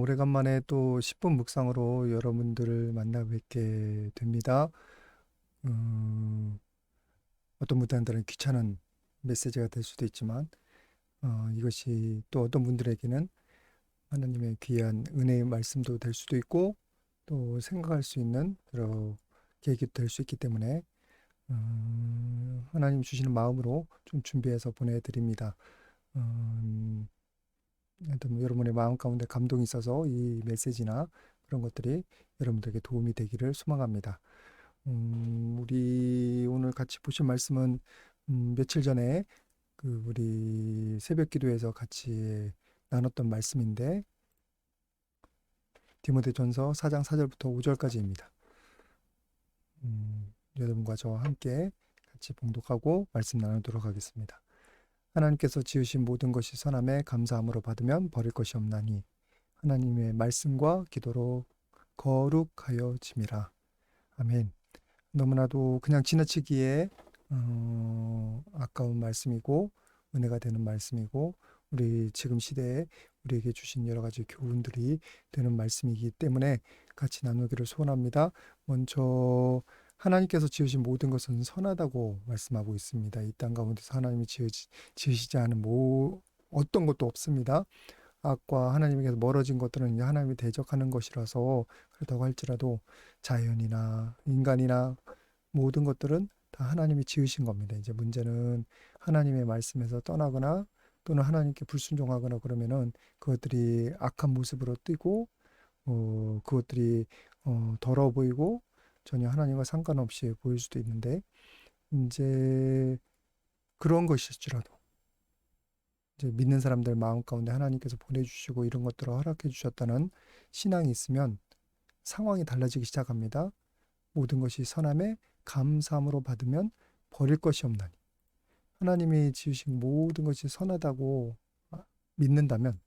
오래간만에 또 10분 묵상으로 여러분들을 만나 뵙게 됩니다. 음, 어떤 분들한테는 귀찮은 메시지가 될 수도 있지만, 이것이 또 어떤 분들에게는 하나님의 귀한 은혜의 말씀도 될 수도 있고, 또 생각할 수 있는 여러 계기도 될 수 있기 때문에, 하나님 주시는 마음으로 좀 준비해서 보내드립니다. 음, 하여튼 뭐 여러분의 마음 가운데 감동이 있어서 이 메시지나 그런 것들이 여러분들에게 도움이 되기를 소망합니다. 우리 오늘 같이 보실 말씀은 며칠 전에 그 우리 새벽 기도에서 같이 나눴던 말씀인데 디모데전서 4장 4절부터 5절까지입니다. 여러분과 저와 함께 같이 봉독하고 말씀 나누도록 하겠습니다. 하나님께서 지으신 모든 것이 선함에 감사함으로 받으면 버릴 것이 없나니 하나님의 말씀과 기도로 거룩하여 짐이라. 아멘. 너무나도 그냥 지나치기에 아까운 말씀이고 은혜가 되는 말씀이고 우리 지금 시대에 우리에게 주신 여러 가지 교훈들이 되는 말씀이기 때문에 같이 나누기를 소원합니다. 먼저 하나님께서 지으신 모든 것은 선하다고 말씀하고 있습니다. 이 땅 가운데서 하나님이 지으시지 않은 어떤 것도 없습니다. 악과 하나님께서 멀어진 것들은 이제 하나님이 대적하는 것이라서 그렇다고 할지라도 자연이나 인간이나 모든 것들은 다 하나님이 지으신 겁니다. 이제 문제는 하나님의 말씀에서 떠나거나 또는 하나님께 불순종하거나 그러면은 그것들이 악한 모습으로 뜨고 그것들이 더러워 보이고 전혀 하나님과 상관없이 보일 수도 있는데 이제 그런 것일지라도 이제 믿는 사람들 마음 가운데 하나님께서 보내주시고 이런 것들을 허락해 주셨다는 신앙이 있으면 상황이 달라지기 시작합니다. 모든 것이 선함에 감사함으로 받으면 버릴 것이 없나니 하나님이 지으신 모든 것이 선하다고 믿는다면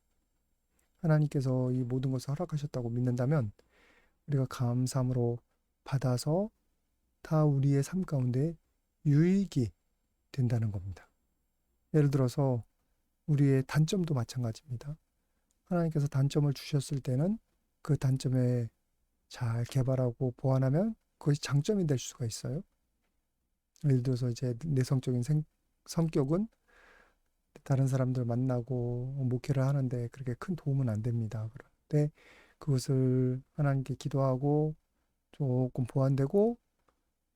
하나님께서 이 모든 것을 허락하셨다고 믿는다면 우리가 감사함으로 받아서 다 우리의 삶 가운데 유익이 된다는 겁니다. 예를 들어서 우리의 단점도 마찬가지입니다. 하나님께서 단점을 주셨을 때는 그 단점에 잘 개발하고 보완하면 그것이 장점이 될 수가 있어요. 예를 들어서 이제 내성적인 성격은 다른 사람들 만나고 목회를 하는데 그렇게 큰 도움은 안 됩니다. 그런데 그것을 하나님께 기도하고 조금 보완되고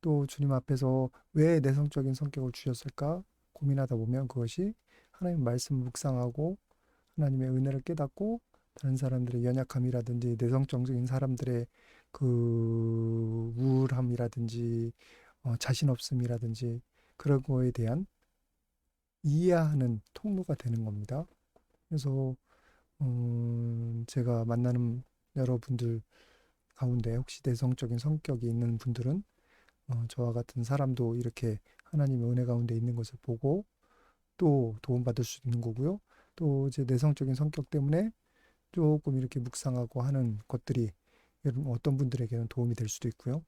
또 주님 앞에서 왜 내성적인 성격을 주셨을까 고민하다 보면 그것이 하나님 말씀 묵상하고 하나님의 은혜를 깨닫고 다른 사람들의 연약함이라든지 내성적인 사람들의 그 우울함이라든지 자신 없음이라든지 그런 거에 대한 이해하는 통로가 되는 겁니다. 그래서 제가 만나는 여러분들 가운데 혹시 내성적인 성격이 있는 분들은 저와 같은 사람도 이렇게 하나님의 은혜 가운데 있는 것을 보고 또 도움받을 수 있는 거고요. 또 이제 내성적인 성격 때문에 조금 이렇게 묵상하고 하는 것들이 여러분 어떤 분들에게는 도움이 될 수도 있고요.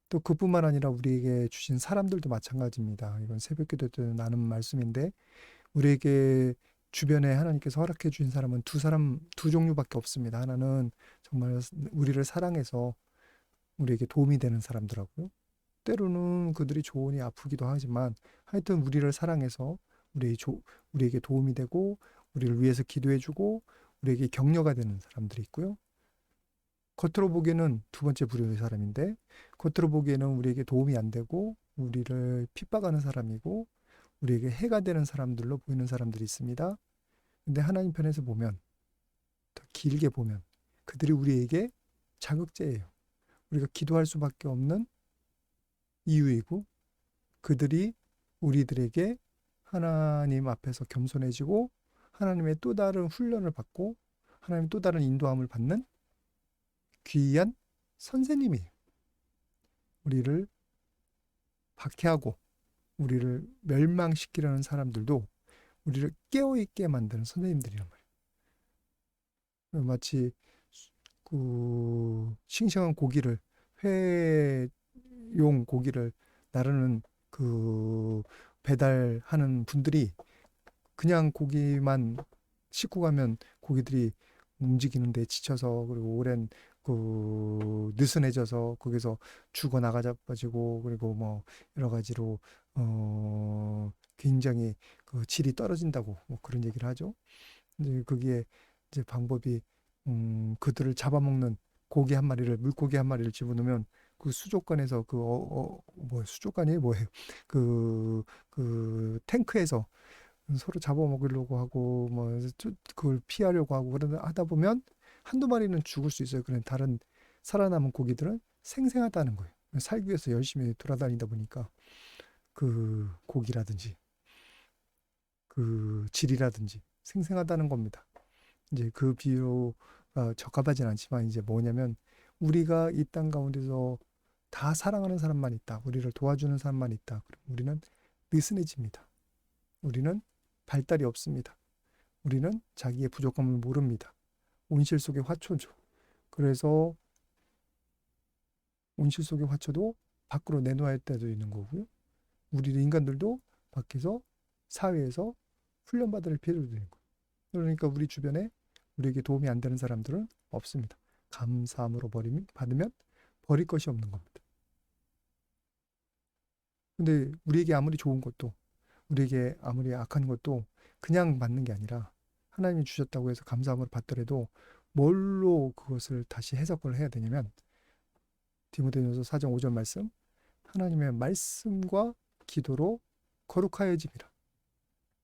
또 그뿐만 아니라 우리에게 주신 사람들도 마찬가지입니다. 이건 새벽기도 때 나눈 말씀인데 우리에게 주변에 하나님께서 허락해 주신 사람은 두 종류밖에 없습니다. 하나는 정말 우리를 사랑해서 우리에게 도움이 되는 사람들하고요. 때로는 그들이 좋으니 아프기도 하지만 하여튼 우리를 사랑해서 우리에게 도움이 되고 우리를 위해서 기도해 주고 우리에게 격려가 되는 사람들이 있고요. 겉으로 보기에는 두 번째 부류의 사람인데 겉으로 보기에는 우리에게 도움이 안 되고 우리를 핍박하는 사람이고 우리에게 해가 되는 사람들로 보이는 사람들이 있습니다. 근데 하나님 편에서 보면 더 길게 보면 그들이 우리에게 자극제예요. 우리가 기도할 수밖에 없는 이유이고 그들이 우리들에게 하나님 앞에서 겸손해지고 하나님의 또 다른 훈련을 받고 하나님 또 다른 인도함을 받는 귀한 선생님이에요. 우리를 박해하고 우리를 멸망시키려는 사람들도 우리를 깨어있게 만드는 선생님들이란 말이에요. 마치 그 싱싱한 고기를 회용 고기를 나르는 그 배달하는 분들이 그냥 고기만 싣고 가면 고기들이 움직이는 데 지쳐서, 그리고 오랜 느슨해져서 거기서 죽어 나가자빠지고, 그리고 뭐 여러 가지로 굉장히 질이 떨어진다고 뭐 그런 얘기를 하죠. 이제 거기에 이제 방법이 그들을 잡아먹는 고기 한 마리를, 물고기 한 마리를 집어넣으면 그 수족관에서 뭐 수족관이 뭐예요? 그 탱크에서 서로 잡아먹으려고 하고 뭐 그걸 피하려고 하고 그러다 하다 보면 한두 마리는 죽을 수 있어요. 그런 다른 살아남은 고기들은 생생하다는 거예요. 살기 위해서 열심히 돌아다니다 보니까 그 고기라든지 그 질이라든지 생생하다는 겁니다. 이제 그 비유가 적합하진 않지만 이제 뭐냐면 우리가 이 땅 가운데서 다 사랑하는 사람만 있다. 우리를 도와주는 사람만 있다. 그럼 우리는 느슨해집니다. 우리는 발달이 없습니다. 우리는 자기의 부족함을 모릅니다. 온실 속의 화초죠. 그래서 온실 속의 화초도 밖으로 내놓을 때도 있는 거고요. 우리 인간들도 밖에서 사회에서 훈련받을 필요도 있는 거예요. 그러니까 우리 주변에 우리에게 도움이 안 되는 사람들은 없습니다. 감사함으로 받으면 버릴 것이 없는 겁니다. 근데 우리에게 아무리 좋은 것도, 우리에게 아무리 악한 것도 그냥 받는 게 아니라 하나님이 주셨다고 해서 감사함으로 받더라도 뭘로 그것을 다시 해석을 해야 되냐면 디모데전서 4장 5절 말씀, 하나님의 말씀과 기도로 거룩하여짐이라.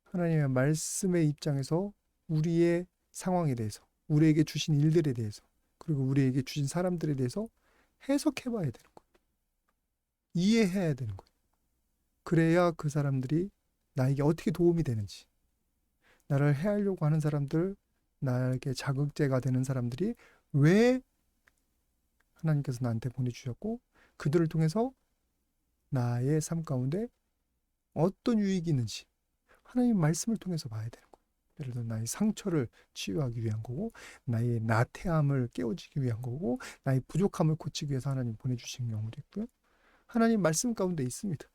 하나님의 말씀의 입장에서 우리의 상황에 대해서, 우리에게 주신 일들에 대해서, 그리고 우리에게 주신 사람들에 대해서 해석해 봐야 되는 거예요. 이해해야 되는 거예요. 그래야 그 사람들이 나에게 어떻게 도움이 되는지, 나를 해하려고 하는 사람들, 나에게 자극제가 되는 사람들이 왜 하나님께서 나한테 보내주셨고, 그들을 통해서 나의 삶 가운데 어떤 유익이 있는지 하나님 말씀을 통해서 봐야 되는 거예요. 예를 들어 나의 상처를 치유하기 위한 거고, 나의 나태함을 깨워주기 위한 거고, 나의 부족함을 고치기 위해서 하나님 보내주신 경우도 있고요. 하나님 말씀 가운데 있습니다.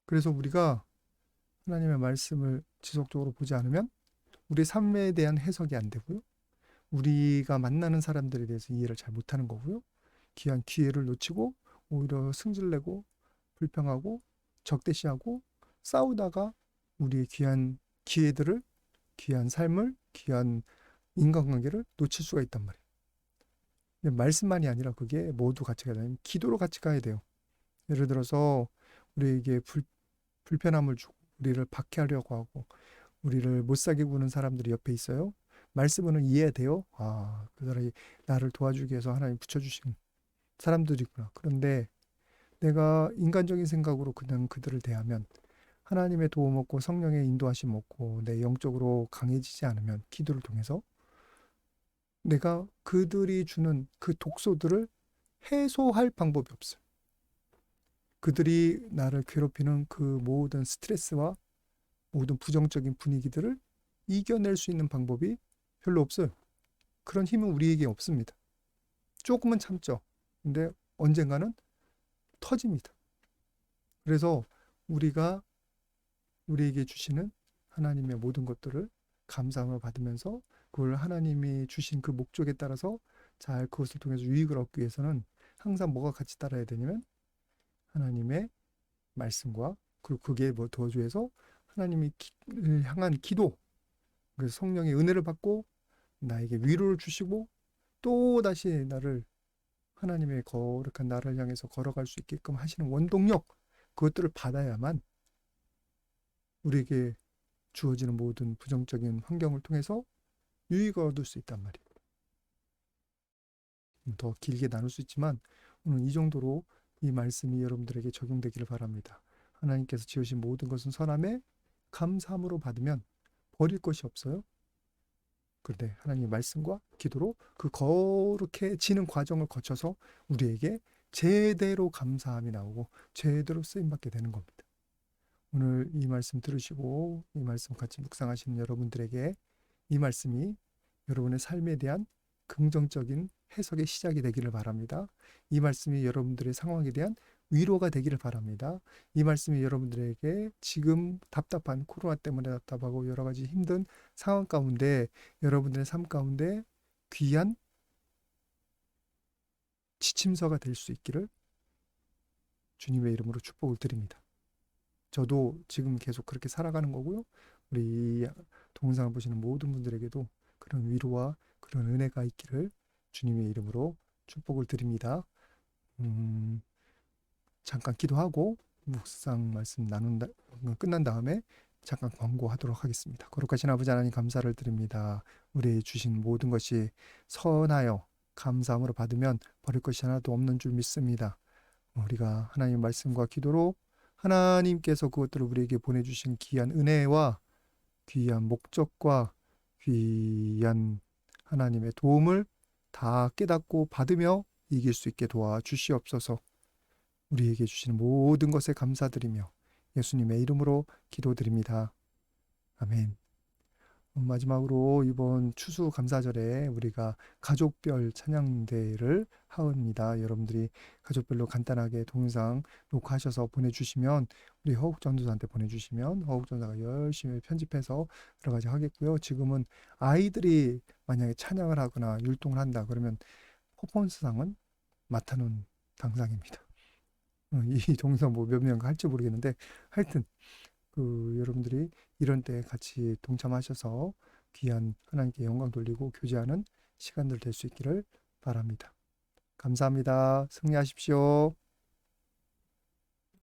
그래서 우리가 하나님의 말씀을 지속적으로 보지 않으면 우리 삶에 대한 해석이 안 되고요. 우리가 만나는 사람들에 대해서 이해를 잘 못하는 거고요. 귀한 기회를 놓치고 오히려 승질내고 불평하고 적대시하고 싸우다가 우리의 귀한 기회들을, 귀한 삶을, 귀한 인간관계를 놓칠 수가 있단 말이에요. 말씀만이 아니라 그게 모두 같이 가야 되면 기도로 같이 가야 돼요. 예를 들어서 우리에게 불편함을 주고 우리를 박해하려고 하고 우리를 못 살게 구는 사람들이 옆에 있어요. 말씀은 이해돼요. 아, 그 사람이 나를 도와주기 위해서 하나님 붙여주신 사람들이구나. 그런데 내가 인간적인 생각으로 그냥 그들을 대하면 하나님의 도움 없고 성령의 인도하심 없고 내 영적으로 강해지지 않으면 기도를 통해서 내가 그들이 주는 그 독소들을 해소할 방법이 없어요. 그들이 나를 괴롭히는 그 모든 스트레스와 모든 부정적인 분위기들을 이겨낼 수 있는 방법이 별로 없어요. 그런 힘은 우리에게 없습니다. 조금은 참죠. 근데 언젠가는 터집니다. 그래서 우리가 우리에게 주시는 하나님의 모든 것들을 감사함을 받으면서 그걸 하나님이 주신 그 목적에 따라서 잘 그것을 통해서 유익을 얻기 위해서는 항상 뭐가 같이 따라야 되냐면 하나님의 말씀과 그리고 그게 뭐 도와줘서 하나님이 향한 기도, 그래서 성령의 은혜를 받고 나에게 위로를 주시고 또 다시 나를 하나님의 거룩한 나를 향해서 걸어갈 수 있게끔 하시는 원동력, 그것들을 받아야만 우리에게 주어지는 모든 부정적인 환경을 통해서 유익을 얻을 수 있단 말이에요. 더 길게 나눌 수 있지만 오늘 이 정도로 이 말씀이 여러분들에게 적용되기를 바랍니다. 하나님께서 지으신 모든 것은 선함에 감사함으로 받으면 버릴 것이 없어요. 그런데 하나님의 말씀과 기도로 그 거룩해지는 과정을 거쳐서 우리에게 제대로 감사함이 나오고 제대로 쓰임받게 되는 겁니다. 오늘 이 말씀 들으시고 이 말씀 같이 묵상하시는 여러분들에게 이 말씀이 여러분의 삶에 대한 긍정적인 해석의 시작이 되기를 바랍니다. 이 말씀이 여러분들의 상황에 대한 위로가 되기를 바랍니다. 이 말씀이 여러분들에게 지금 답답한 코로나 때문에 답답하고 여러 가지 힘든 상황 가운데 여러분들의 삶 가운데 귀한 지침서가 될 수 있기를 주님의 이름으로 축복을 드립니다. 저도 지금 계속 그렇게 살아가는 거고요. 우리 동영상을 보시는 모든 분들에게도 그런 위로와 그런 은혜가 있기를 주님의 이름으로 축복을 드립니다. 잠깐 기도하고 묵상 말씀 끝난 다음에 잠깐 광고하도록 하겠습니다. 거룩하신 아버지 하나님 감사를 드립니다. 우리에게 주신 모든 것이 선하여 감사함으로 받으면 버릴 것이 하나도 없는 줄 믿습니다. 우리가 하나님 말씀과 기도로 하나님께서 그것들을 우리에게 보내주신 귀한 은혜와 귀한 목적과 귀한 하나님의 도움을 다 깨닫고 받으며 이길 수 있게 도와주시옵소서. 우리에게 주시는 모든 것에 감사드리며 예수님의 이름으로 기도드립니다. 아멘. 마지막으로 이번 추수감사절에 우리가 가족별 찬양대를 합니다. 여러분들이 가족별로 간단하게 동영상 녹화하셔서 보내주시면 우리 허욱전도사한테 보내주시면 허욱전도사가 열심히 편집해서 여러 가지 하겠고요. 지금은 아이들이 만약에 찬양을 하거나 율동을 한다 그러면 퍼포먼스상은 맡아놓은 당상입니다. 이 동영상 뭐 몇 명 할지 모르겠는데 하여튼 여러분들이 이런 때 같이 동참하셔서 귀한 하나님께 영광 돌리고 교제하는 시간들 될 수 있기를 바랍니다. 감사합니다. 승리하십시오.